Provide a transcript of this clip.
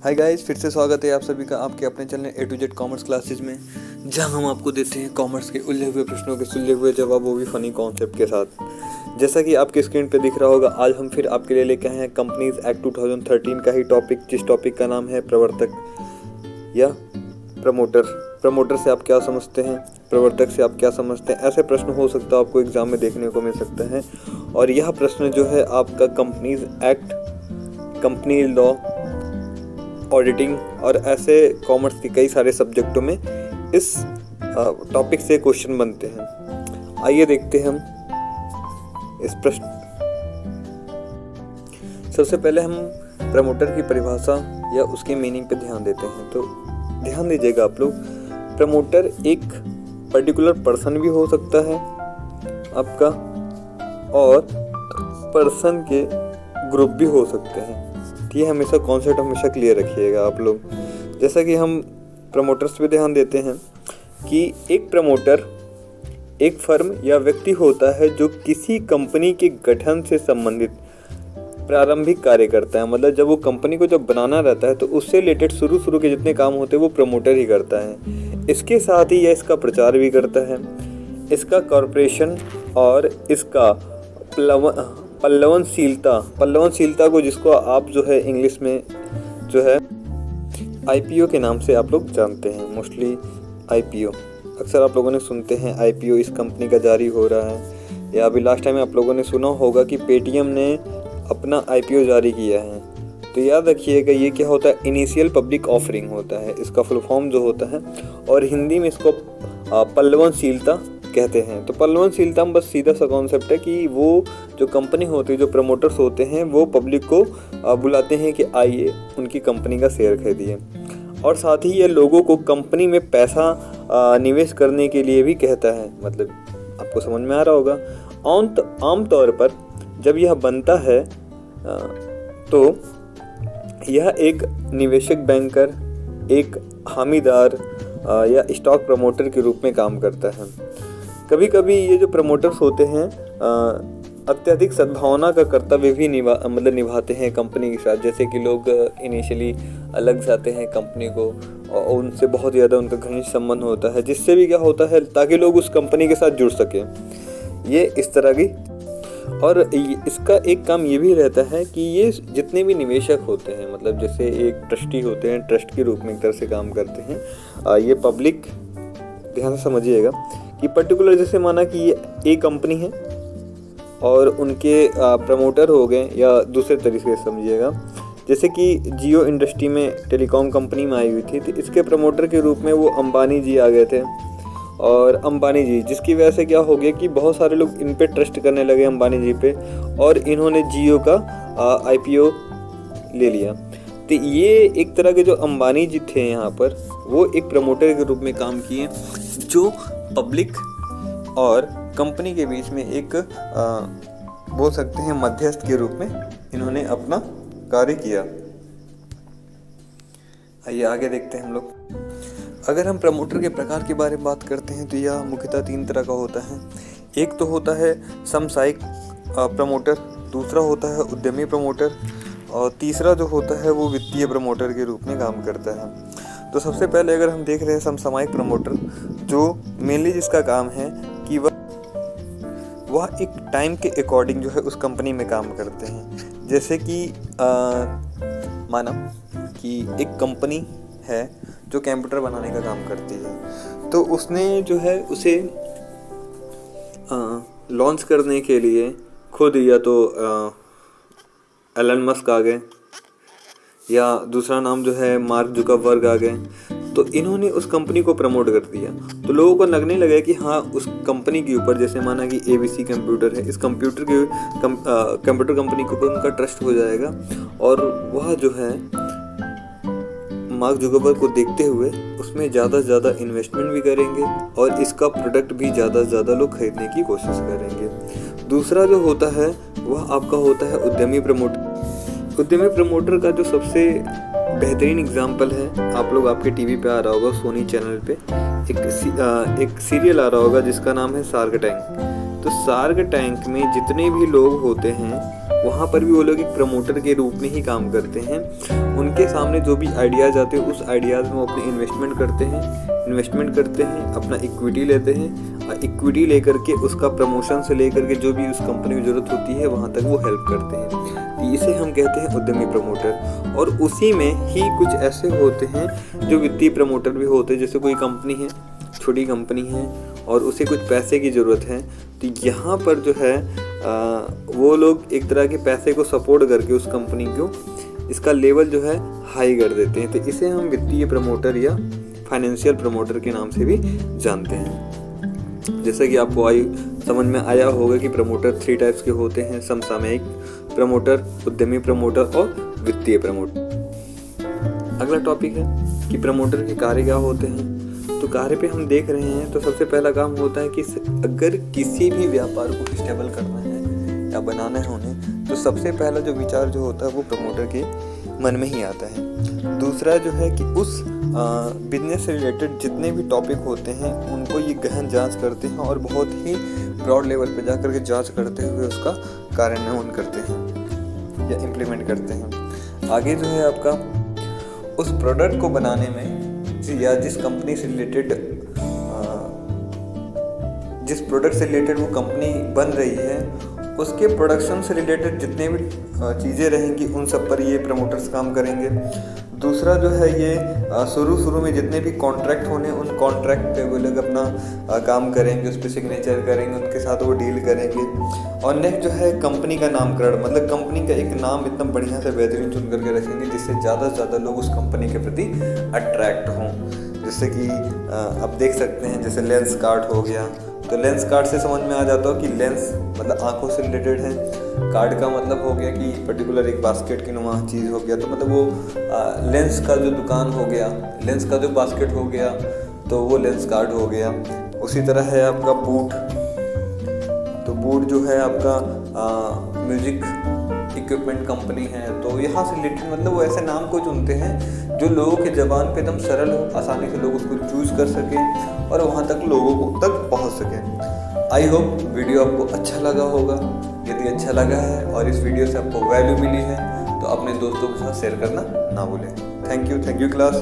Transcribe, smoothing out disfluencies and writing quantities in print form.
Hi guys, फिर से स्वागत है आप सभी का आपके अपने channel A to Z commerce classes में, जहां हम आपको देते हैं कॉमर्स के उलझे हुए प्रश्नों के सुलझे हुए जवाब, वो भी फनी कॉन्सेप्ट के साथ। जैसा कि आपके स्क्रीन पे दिख रहा होगा, आज हम फिर आपके लिए लेके आए हैं कंपनीज एक्ट 2013 का ही टॉपिक, जिस टॉपिक का नाम है प्रवर्तक या प्रमोटर। प्रमोटर से आप क्या समझते हैं, प्रवर्तक से आप क्या समझते हैं, ऐसे प्रश्न हो सकता है आपको एग्जाम में देखने को मिल सकते हैं। और यह प्रश्न जो है आपका companies act, company law, auditing और ऐसे कॉमर्स के कई सारे सब्जेक्टों में इस टॉपिक से क्वेश्चन बनते हैं। आइए देखते हैं हम इस प्रश्न। सबसे पहले हम प्रमोटर की परिभाषा या उसकी मीनिंग पे ध्यान देते हैं। तो ध्यान दीजिएगा आप लोग, प्रमोटर एक पर्टिकुलर पर्सन भी हो सकता है आपका, और पर्सन के ग्रुप भी हो सकते हैं। ये हमेशा कॉन्सेप्ट हमेशा क्लियर रखिएगा आप लोग। जैसा कि हम प्रमोटर्स पे ध्यान देते हैं कि एक प्रमोटर एक फर्म या व्यक्ति होता है जो किसी कंपनी के गठन से संबंधित प्रारंभिक कार्य करता है। मतलब जब वो कंपनी को जब बनाना रहता है तो उससे रिलेटेड शुरू के जितने काम होते हैं वो प्रमोटर ही करता है। इसके साथ ही यह इसका प्रचार भी करता है, इसका कॉर्पोरेशन और इसका पल्लवनशीलता को, जिसको आप जो है इंग्लिश में जो है IPO के नाम से आप लोग जानते हैं। मोस्टली IPO अक्सर आप लोगों ने सुनते हैं, IPO इस कंपनी का जारी हो रहा है। या अभी लास्ट टाइम आप लोगों ने सुना होगा कि पेटीएम ने अपना IPO जारी किया है। तो याद रखिएगा, ये क्या होता है, इनिशियल पब्लिक ऑफरिंग होता है, इसका फुल फॉर्म जो होता है, और हिंदी में इसको पल्लवनशीलता कहते हैं। तो पल्लवनशीलता में बस सीधा सा कॉन्सेप्ट है कि वो जो कंपनी होती है, जो प्रमोटर्स होते हैं, वो पब्लिक को बुलाते हैं कि आइए उनकी कंपनी का शेयर खरीदिए। और साथ ही ये लोगों को कंपनी में पैसा निवेश करने के लिए भी कहता है। मतलब आपको समझ में आ रहा होगा। आमतौर पर जब यह बनता है तो यह एक निवेशक, बैंकर, एक हामीदार या स्टॉक प्रमोटर के रूप में काम करता है। कभी कभी ये जो प्रमोटर्स होते हैं अत्यधिक सद्भावना का कर्तव्य भी निभाते हैं कंपनी के साथ। जैसे कि लोग इनिशियली अलग जाते हैं कंपनी को और उनसे बहुत ज़्यादा उनका घनिष्ठ संबंध होता है, जिससे भी क्या होता है, ताकि लोग उस कंपनी के साथ जुड़ सकें। ये इस तरह की। और इसका एक काम ये भी रहता है कि ये जितने भी निवेशक होते हैं, मतलब जैसे एक ट्रस्टी होते हैं, ट्रस्ट के रूप में एक तरह से काम करते हैं। ये पब्लिक, ध्यान से समझिएगा कि पर्टिकुलर, जैसे माना कि ये एक कंपनी है और उनके प्रमोटर हो गए, या दूसरे तरीके से समझिएगा, जैसे कि जियो इंडस्ट्री में टेलीकॉम कंपनी में आई हुई थी, तो इसके प्रमोटर के रूप में वो अंबानी जी आ गए थे। और अंबानी जी, जिसकी वजह से क्या हो गया कि बहुत सारे लोग इन पे ट्रस्ट करने लगे, अंबानी जी पे, और इन्होंने जियो का IPO ले लिया। तो ये एक तरह के जो अंबानी जी थे यहाँ पर, वो एक प्रमोटर के रूप में काम किए, जो पब्लिक और कंपनी के बीच में एक बोल सकते हैं मध्यस्थ के रूप में इन्होंने अपना कार्य किया। आइए आगे देखते हैं हम लोग। अगर हम प्रमोटर के प्रकार के बारे में बात करते हैं तो यह मुख्यतः 3 तरह का होता है। एक तो होता है समसामयिक प्रमोटर, दूसरा होता है उद्यमी प्रमोटर, और तीसरा जो होता है वो वित्तीय प्रमोटर के रूप में काम करता है। तो सबसे पहले अगर हम देख रहे हैं समसामयिक प्रमोटर, जो मेनली जिसका काम है कि वह एक टाइम के अकॉर्डिंग जो है उस कंपनी में काम करते हैं। जैसे कि माना कि एक कंपनी है जो कंप्यूटर बनाने का काम करती है, तो उसने जो है उसे लॉन्च करने के लिए खुद या तो एलन मस्क आ गए, या दूसरा नाम जो है मार्क जुकरबर्ग आ गए। तो इन्होंने उस कंपनी को प्रमोट कर दिया। तो लोगों को लगने लगा कि हाँ, उस कंपनी के ऊपर, जैसे माना कि ABC कंप्यूटर है, इस कंप्यूटर कंपनी के ऊपर उनका ट्रस्ट हो जाएगा, और वह जो है मार्क जुकरबर्ग को देखते हुए उसमें ज़्यादा से ज़्यादा इन्वेस्टमेंट भी करेंगे, और इसका प्रोडक्ट भी ज़्यादा से ज़्यादा लोग खरीदने की कोशिश करेंगे। दूसरा जो होता है वह आपका होता है उद्यमी प्रमोटर। उद्यमी प्रमोटर का जो सबसे बेहतरीन एग्जाम्पल है, आप लोग आपके टीवी पे आ रहा होगा, सोनी चैनल पे एक सीरियल आ रहा होगा जिसका नाम है शार्क टैंक। तो शार्क टैंक में जितने भी लोग होते हैं वहाँ पर भी वो लोग एक प्रमोटर के रूप में ही काम करते हैं। उनके सामने जो भी आइडियाज़ आते हैं उस आइडियाज़ में वो अपनी इन्वेस्टमेंट करते हैं, अपना इक्विटी लेते हैं और इक्विटी लेकर के उसका प्रमोशन से लेकर के जो भी उस कंपनी की ज़रूरत होती है वहाँ तक वो हेल्प करते हैं। तो इसे हम कहते हैं उद्यमी प्रमोटर। और उसी में ही कुछ ऐसे होते हैं जो वित्तीय प्रमोटर भी होते हैं। जैसे कोई कंपनी है, छोटी कंपनी है और उसे कुछ पैसे की ज़रूरत है, तो यहाँ पर जो है वो लोग एक तरह के पैसे को सपोर्ट करके उस कंपनी को इसका लेवल जो है हाई कर देते हैं। तो इसे हम वित्तीय प्रमोटर या फाइनेंशियल प्रमोटर के नाम से भी जानते हैं। जैसा कि आपको समझ में आया होगा कि प्रमोटर 3 टाइप्स के होते हैं: समसामयिक प्रमोटर, उद्यमी प्रमोटर और वित्तीय प्रमोटर। अगला टॉपिक है कि प्रमोटर के कार्य क्या होते हैं। तो कार्य पे हम देख रहे हैं तो सबसे पहला काम होता है कि अगर किसी भी व्यापार को स्टेबल करना है या बनाना है उन्हें, तो सबसे पहला जो विचार जो होता है वो प्रमोटर के मन में ही आता है। दूसरा जो है कि उस बिजनेस से रिलेटेड जितने भी टॉपिक होते हैं उनको ये गहन जांच करते हैं और बहुत ही ब्रॉड लेवल पे जाकर के जांच करते हुए उसका कार्यान्वयन करते हैं या इम्प्लीमेंट करते हैं। आगे जो है आपका उस प्रोडक्ट को बनाने में या जिस कंपनी से रिलेटेड जिस प्रोडक्ट से रिलेटेड वो कंपनी बन रही है उसके प्रोडक्शन से रिलेटेड जितने भी चीज़ें रहेंगी उन सब पर ये प्रमोटर्स काम करेंगे। दूसरा जो है ये शुरू में जितने भी कॉन्ट्रैक्ट होने उन कॉन्ट्रैक्ट पे वो लोग अपना काम करेंगे, उस पर सिग्नेचर करेंगे, उनके साथ वो डील करेंगे। और नेक्स्ट जो है कंपनी का नामकरण, मतलब कंपनी का एक नाम इतना बढ़िया से बेहतरीन चुन करके रखेंगे जिससे ज़्यादा से ज़्यादा लोग उस कंपनी के प्रति अट्रैक्ट हों। जैसे कि आप देख सकते हैं जैसे लेंस कार्ड हो गया, तो लेंस कार्ड से समझ में आ जाता हो कि लेंस मतलब आंखों से रिलेटेड है, कार्ड का मतलब हो गया कि पर्टिकुलर एक बास्केट की नुमा चीज़ हो गया, तो मतलब वो लेंस का जो दुकान हो गया, लेंस का जो बास्केट हो गया तो वो लेंस कार्ड हो गया। उसी तरह है आपका बूट, तो बूट जो है आपका म्यूजिक इक्विपमेंट कंपनी है, तो यहाँ से रिलेटेड मतलब वो ऐसे नाम को चुनते हैं जो लोगों के ज़बान पे एकदम सरल हो, आसानी से लोग उसको चूज़ कर सकें और वहाँ तक लोगों को तक पहुँच सकें। आई होप वीडियो आपको अच्छा लगा होगा। यदि अच्छा लगा है और इस वीडियो से आपको वैल्यू मिली है तो अपने दोस्तों के साथ शेयर करना ना भूलें। Thank you class.